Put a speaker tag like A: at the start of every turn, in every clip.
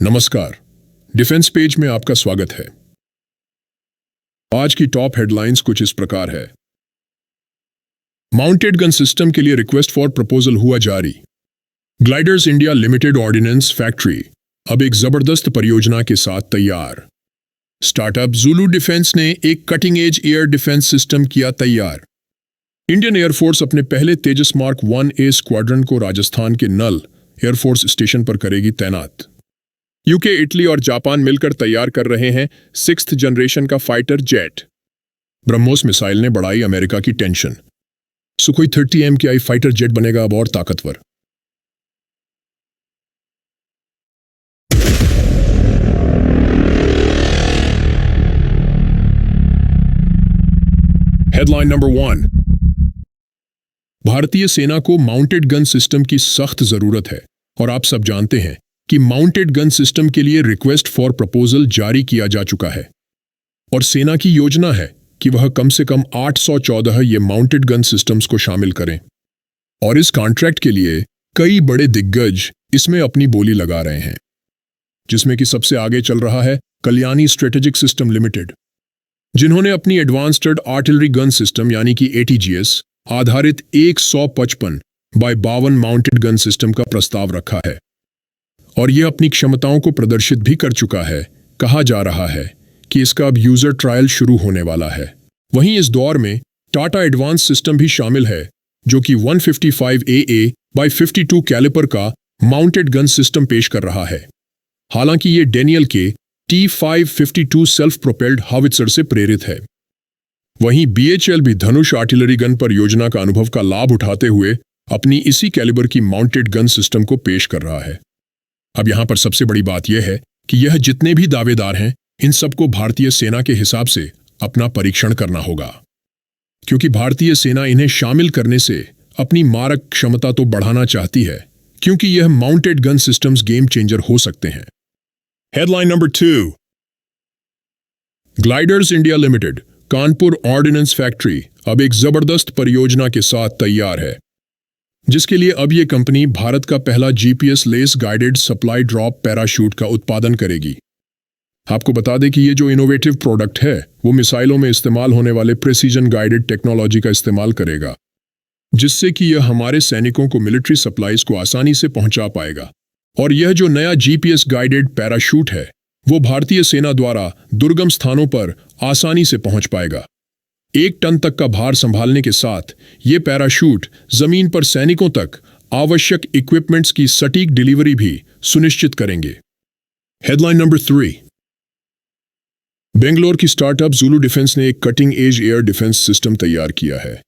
A: नमस्कार, defence page में आपका स्वागत है। आज की टॉप हेडलाइंस कुछ इस प्रकार है। माउंटेड गन सिस्टम के लिए रिक्वेस्ट फॉर प्रपोजल हुआ जारी। Gliders India limited ordnance factory अब एक जबरदस्त परियोजना के साथ तैयार। स्टार्टअप ज़ुलू डिफेंस ने एक cutting edge air defence system किया तैयार। इंडियन एयरफोर्स अपने पहले तेजस मार्क 1A स्क्वाड्रन को राजस्थान के नल एयरफोर्स स्टेशन पर करेगी तैनात। यूके, इटली और जापान मिलकर तैयार कर रहे हैं 6th जनरेशन का फाइटर जेट। ब्रह्मोस मिसाइल ने बढ़ाई अमेरिका की tension. Sukhoi 30 MKI fighter jet बनेगा अब और ताकतवर। Headline number 1। भारतीय सेना को माउंटेड गन सिस्टम की सख्त जरूरत है और आप सब जानते हैं कि माउंटेड गन सिस्टम के लिए रिक्वेस्ट फॉर प्रपोजल जारी किया जा चुका है और सेना की योजना है कि वह कम से कम 814 ये माउंटेड गन सिस्टम्स को शामिल करें। और इस कॉन्ट्रैक्ट के लिए कई बड़े दिग्गज इसमें अपनी बोली लगा रहे हैं, जिसमें कि सबसे आगे चल रहा है कल्याणी स्ट्रेटेजिक सिस्टम लिमिटेड, जिन्होंने अपनी एडवांस्ड आर्टिलरी गन सिस्टम यानी कि ATGS आधारित 155x52 माउंटेड गन सिस्टम का प्रस्ताव रखा है और यह अपनी क्षमताओं को प्रदर्शित भी कर चुका है। कहा जा रहा है कि इसका अब यूजर ट्रायल शुरू होने वाला है। वहीं इस दौर में टाटा एडवांस सिस्टम भी शामिल है, जो कि 155 AA/52 कैलिपर का माउंटेड गन सिस्टम पेश कर रहा है। हालांकि ये डेनियल के T552 सेल्फ प्रोपेल्ड हावित्जर से प्रेरित है। वहीं BHL भी धनुष आर्टिलरी गन परियोजना का अनुभव का लाभ उठाते हुए अपनी इसी कैलिबर की माउंटेड गन सिस्टम को पेश कर रहा है। अब यहां पर सबसे बड़ी बात यह है कि यह जितने भी दावेदार हैं, इन सबको भारतीय सेना के हिसाब से अपना परीक्षण करना होगा, क्योंकि भारतीय सेना इन्हें शामिल करने से अपनी मारक क्षमता तो बढ़ाना चाहती है, क्योंकि यह mounted gun systems game changer हो सकते हैं। Headline number 2। Gliders India limited Kanpur ordnance factory अब एक जबरदस्त परियोजना के साथ तैयार है, जिसके लिए अब ये कंपनी भारत का पहला GPS less guided supply drop parachute का उत्पादन करेगी। आपको बता दें कि ये जो इनोवेटिव प्रोडक्ट है वो मिसाइलों में इस्तेमाल होने वाले प्रेसिजन गाइडेड टेक्नोलॉजी का इस्तेमाल करेगा, जिससे कि यह हमारे सैनिकों को मिलिट्री सप्लाईज को आसानी से पहुंचा पाएगा। और यह जो नया GPS गाइडेड पैराशूट है वो भारतीय सेना द्वारा दुर्गम स्थानों पर आसानी से पहुंच पाएगा। 1 टन तक का भार संभालने के साथ ये पैराशूट जमीन पर सैनिकों तक आवश्यक इक्विपमेंट्स की सटीक डिलीवरी भी सुनिश्चित करेंगे। Headline number 3। बेंगलोर की स्टार्टअप ज़ुलू डिफेंस ने एक cutting edge air defence system तैयार किया है।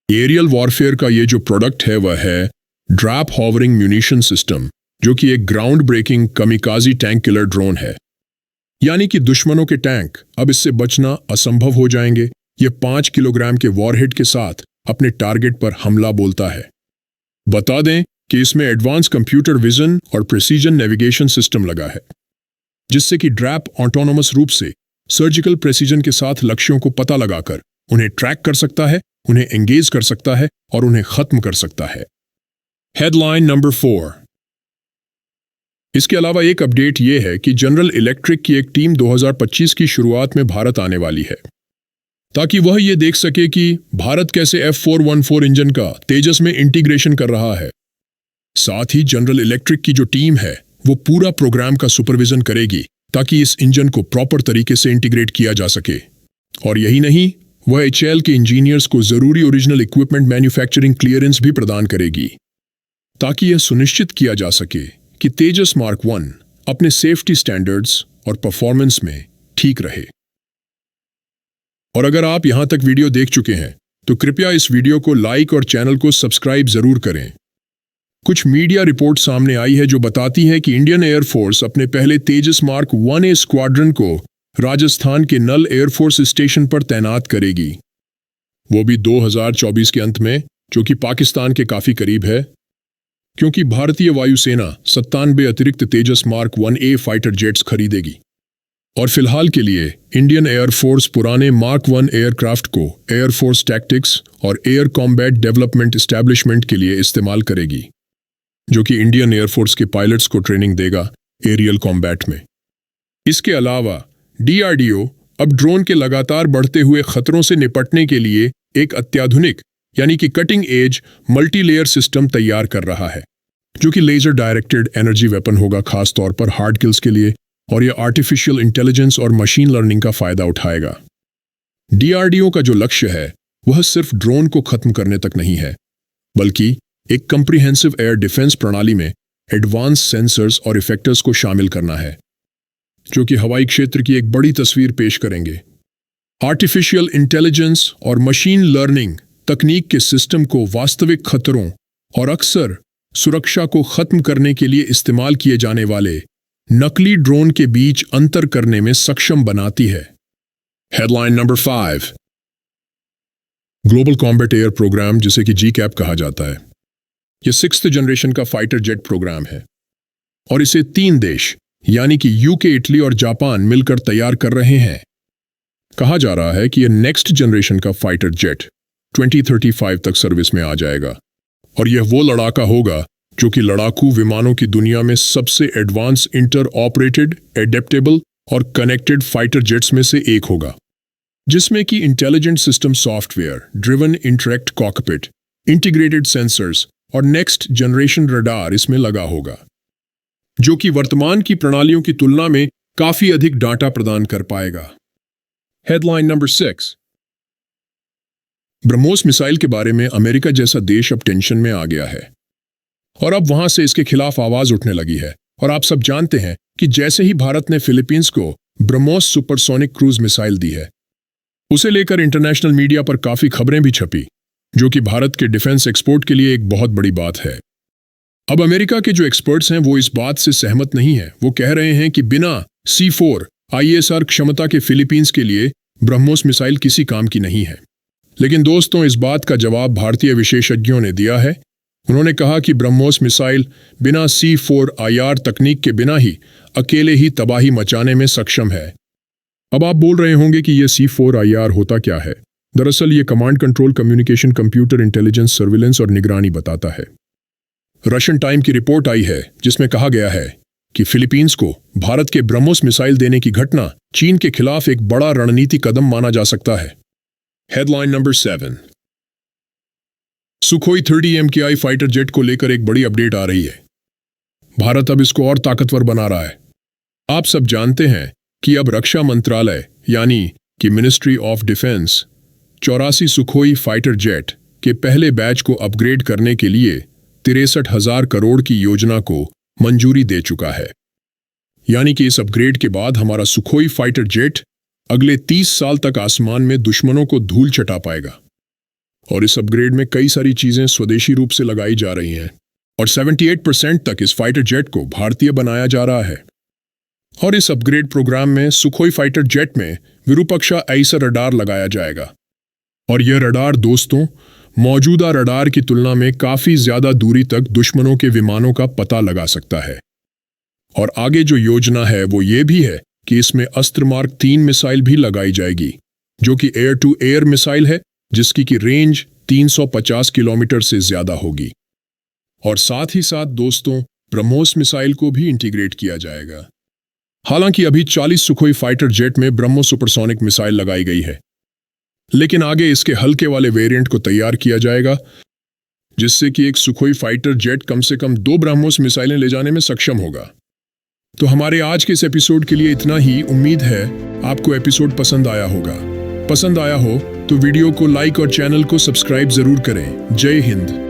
A: एरियल वॉरफेयर का ये जो प्रोडक्ट है वह है ड्रैप हॉवरिंग म्यूनिशन सिस्टम, जो कि एक ground breaking kamikaze tank killer drone है। यानी कि दुश्मनों के टैंक अब इससे बचना असंभव हो जाएंगे। ये 5 किलोग्राम के वॉरहेड के साथ अपने टारगेट पर हमला बोलता है। बता दें कि इसमें एडवांस कंप्यूटर विजन और प्रेसिजन नेविगेशन सिस्टम लगा है, जिससे कि ड्रैप ऑटोनोमस रूप से सर्जिकल प्रेसिजन के साथ लक्ष्यों को पता लगाकर उन्हें ट्रैक कर सकता है, उन्हें एंगेज कर सकता है और उन्हें खत्म कर सकता है। Headline number 4। इसके अलावा एक अपडेट यह है कि जनरल इलेक्ट्रिक की एक टीम 2025 की शुरुआत में भारत आने वाली है, ताकि वह ये देख सके कि भारत कैसे F414 इंजन का तेजस में इंटीग्रेशन कर रहा है। साथ ही जनरल इलेक्ट्रिक की जो टीम है वो पूरा प्रोग्राम का सुपरविजन करेगी, ताकि इस इंजन को प्रॉपर तरीके से इंटीग्रेट किया जा सके। और यही नहीं, वह HAL के इंजीनियर्स को जरूरी ओरिजिनल इक्विपमेंट मैन्युफैक्चरिंग क्लियरेंस भी प्रदान करेगी, ताकि यह सुनिश्चित किया जा सके कि तेजस मार्क 1 अपने सेफ्टी स्टैंडर्ड्स और परफॉर्मेंस में ठीक रहे। और अगर आप यहां तक वीडियो देख चुके हैं तो कृपया इस वीडियो को लाइक और चैनल को सब्सक्राइब जरूर करें। कुछ मीडिया रिपोर्ट सामने आई है जो बताती है कि इंडियन एयरफोर्स अपने पहले तेजस मार्क 1A स्क्वाड्रन को राजस्थान के नल एयरफोर्स स्टेशन पर तैनात करेगी, वो भी 2024 के अंत में, जो कि पाकिस्तान के काफी करीब है, क्योंकि भारतीय वायुसेना 97 अतिरिक्त तेजस मार्क 1A फाइटर जेट्स खरीदेगी। और फिलहाल के लिए इंडियन एयरफोर्स पुराने मार्क 1 एयरक्राफ्ट को एयरफोर्स टैक्टिक्स और एयर कॉम्बैट डेवलपमेंट एस्टैब्लिशमेंट के लिए इस्तेमाल करेगी, जो कि इंडियन एयरफोर्स के पायलट्स को ट्रेनिंग देगा एरियल कॉम्बैट में। इसके अलावा डीआरडीओ अब ड्रोन के लगातार बढ़ते हुए खतरों से निपटने के लिए एक अत्याधुनिक यानी कि कटिंग एज मल्टीलेयर सिस्टम तैयार कर रहा है, जो कि लेजर डायरेक्टेड एनर्जी वेपन होगा, खास तौर पर हार्ड किल्स के लिए, और यह आर्टिफिशियल इंटेलिजेंस और मशीन लर्निंग का फायदा उठाएगा। डीआरडीओ का जो लक्ष्य है वह सिर्फ ड्रोन को खत्म करने तक नहीं है, बल्कि एक कंप्रिहेंसिव एयर डिफेंस प्रणाली में एडवांस सेंसर्स और इफेक्टर्स को शामिल करना है, जो कि हवाई क्षेत्र की एक बड़ी तस्वीर पेश करेंगे। आर्टिफिशियल इंटेलिजेंस और मशीन लर्निंग तकनीक के सिस्टम को वास्तविक खतरों और अक्सर सुरक्षा को खत्म करने के लिए इस्तेमाल किए जाने वाले नकली ड्रोन के बीच अंतर करने में सक्षम बनाती है। Headline number 5। Global combat air programme, जिसे कि GCAP कहा जाता है, यह 6th जनरेशन का फाइटर जेट प्रोग्राम है और इसे 3 देश यानी कि यूके, इटली और जापान मिलकर तैयार कर रहे हैं। कहा जा रहा है कि यह नेक्स्ट जनरेशन का फाइटर जेट 2035 तक सर्विस में आ जाएगा और यह वो लड़ाका होगा जो कि लड़ाकू विमानों की दुनिया में सबसे एडवांस इंटर ऑपरेटेड, एडेप्टेबल और कनेक्टेड फाइटर जेट्स में से एक होगा, जिसमें कि intelligent system software driven interact cockpit, integrated sensors और नेक्स्ट जनरेशन रडार इसमें लगा होगा, जो कि वर्तमान की प्रणालियों की तुलना में काफी अधिक डाटा प्रदान कर पाएगा। Headline number 6। ब्रह्मोस मिसाइल के बारे में अमेरिका जैसा देश अब टेंशन में आ गया है और अब वहां से इसके खिलाफ आवाज उठने लगी है। और आप सब जानते हैं कि जैसे ही भारत ने फिलीपींस को ब्रह्मोस सुपरसोनिक क्रूज मिसाइल दी है, उसे लेकर इंटरनेशनल मीडिया पर काफी खबरें भी छपी, जो कि भारत के डिफेंस एक्सपोर्ट के लिए एक बहुत बड़ी बात है। अब अमेरिका के जो एक्सपर्ट्स हैं वो इस बात से सहमत नहीं है। वो कह रहे हैं कि बिना C4 ISR क्षमता के फिलीपींस के लिए ब्रह्मोस मिसाइल किसी काम की नहीं है। लेकिन दोस्तों, इस बात का जवाब भारतीय विशेषज्ञों ने दिया है। उन्होंने कहा कि ब्रह्मोस मिसाइल बिना C4 IR तकनीक के बिना ही अकेले ही तबाही मचाने में सक्षम है। अब आप बोल रहे होंगे कि यह C4 IR होता क्या है। दरअसल ये command control, communication, computer intelligence, surveillance और निगरानी बताता है। रशियन टाइम की रिपोर्ट आई है जिसमें कहा गया है कि फिलीपींस को भारत के ब्रह्मोस मिसाइल देने की घटना चीन के खिलाफ एक बड़ा रणनीतिक कदम माना जा सकता है। Headline number 7। Sukhoi 30 MKI fighter jet को लेकर एक बड़ी अपडेट आ रही है। भारत अब इसको और ताकतवर बना रहा है। आप सब जानते हैं कि अब रक्षा मंत्रालय यानी कि ministry of defence 84 Sukhoi fighter jet के पहले बैच को अपग्रेड करने के लिए 63,000 करोड़ की योजना को मंजूरी दे चुका है। यानी कि इस अपग्रेड के बाद हमारा सुखोई फाइटर जेट अगले 30 साल तक आसमान में दुश्मनों को धूल चटा पाएगा। और इस अपग्रेड में कई सारी चीजें स्वदेशी रूप से लगाई जा रही हैं और 78% तक इस फाइटर जेट को भारतीय बनाया जा रहा है। और इस अपग्रेड प्रोग्राम में सुखोई फाइटर जेट में विरूपक्षा ऐसा रडार लगाया जाएगा और यह रडार दोस्तों मौजूदा रडार की तुलना में काफी ज्यादा दूरी तक दुश्मनों के विमानों का पता लगा सकता है। और आगे जो योजना है वो ये भी है कि इसमें अस्त्र मार्क 3 मिसाइल भी लगाई जाएगी, जो कि एयर टू एयर मिसाइल है, जिसकी की रेंज 350 किलोमीटर से ज्यादा होगी। और साथ ही साथ दोस्तों ब्रह्मोस मिसाइल को भी इंटीग्रेट किया जाएगा। हालांकि अभी 40 सुखोई फाइटर जेट में ब्रह्मोस सुपरसोनिक मिसाइल लगाई गई है, लेकिन आगे इसके हल्के वाले वेरिएंट को तैयार किया जाएगा, जिससे कि एक सुखोई फाइटर जेट कम से कम 2 ब्रह्मोस मिसाइलें ले जाने में सक्षम होगा। तो हमारे आज के इस एपिसोड के लिए इतना ही। उम्मीद है आपको एपिसोड पसंद आया होगा। पसंद आया हो तो वीडियो को लाइक और चैनल को सब्सक्राइब जरूर करें। जय हिंद।